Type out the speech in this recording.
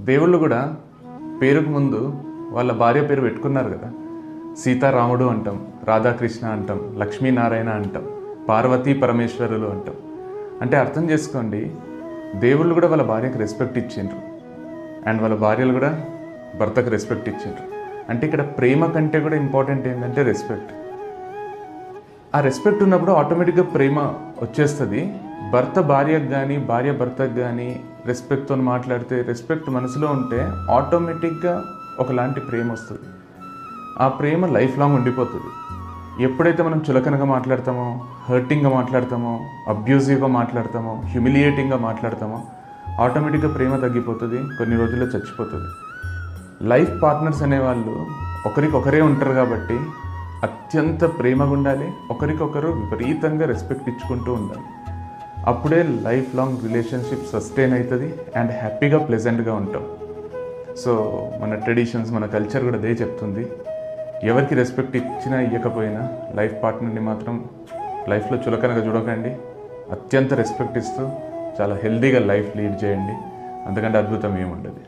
దేవుళ్ళు కూడా పేరుకు ముందు వాళ్ళ భార్య పేరు పెట్టుకున్నారు కదా. సీతారాముడు అంటాం, రాధాకృష్ణ అంటాం, లక్ష్మీనారాయణ అంటాం, పార్వతీ పరమేశ్వరులు అంటాం. అంటే అర్థం చేసుకోండి, దేవుళ్ళు కూడా వాళ్ళ భార్యకు రెస్పెక్ట్ ఇచ్చిండ్రు, అండ్ వాళ్ళ భార్యలు కూడా భర్తకు రెస్పెక్ట్ ఇచ్చిండ్రు. అంటే ఇక్కడ ప్రేమ కంటే కూడా ఇంపార్టెంట్ ఏంటంటే రెస్పెక్ట్. ఆ రెస్పెక్ట్ ఉన్నప్పుడు ఆటోమేటిక్గా ప్రేమ వచ్చేస్తుంది. భర్త భార్యకు కానీ, భార్య భర్తకు కానీ రెస్పెక్ట్తో మాట్లాడితే, రెస్పెక్ట్ మనసులో ఉంటే ఆటోమేటిక్గా ఒకలాంటి ప్రేమ వస్తుంది. ఆ ప్రేమ లైఫ్ లాంగ్ ఉండిపోతుంది. ఎప్పుడైతే మనం చులకనగా మాట్లాడతామో, హర్టింగ్గా మాట్లాడతామో, అబ్యూజివ్గా మాట్లాడతామో, హ్యూమిలియేటింగ్గా మాట్లాడతామో ఆటోమేటిక్గా ప్రేమ తగ్గిపోతుంది, కొన్ని రోజుల్లో చచ్చిపోతుంది. లైఫ్ పార్ట్నర్స్ అనేవాళ్ళు ఒకరికొకరే ఉంటారు కాబట్టి అత్యంత ప్రేమగా ఉండాలి, ఒకరికొకరు విపరీతంగా రెస్పెక్ట్ ఇచ్చుకుంటూ ఉండాలి. అప్పుడే లైఫ్ లాంగ్ రిలేషన్షిప్ సస్టైన్ అవుతుంది అండ్ హ్యాపీగా ప్లెజెంట్గా ఉంటాం. సో మన ట్రెడిషన్స్, మన కల్చర్ కూడా అదే చెప్తుంది. ఎవరికి రెస్పెక్ట్ ఇచ్చినా ఇవ్వకపోయినా లైఫ్ పార్ట్నర్ని మాత్రం లైఫ్లో చులకనగా చూడకండి. అత్యంత రెస్పెక్ట్ ఇస్తూ చాలా హెల్దీగా లైఫ్ లీడ్ చేయండి. అంతకంటే అద్భుతం ఏముండదు.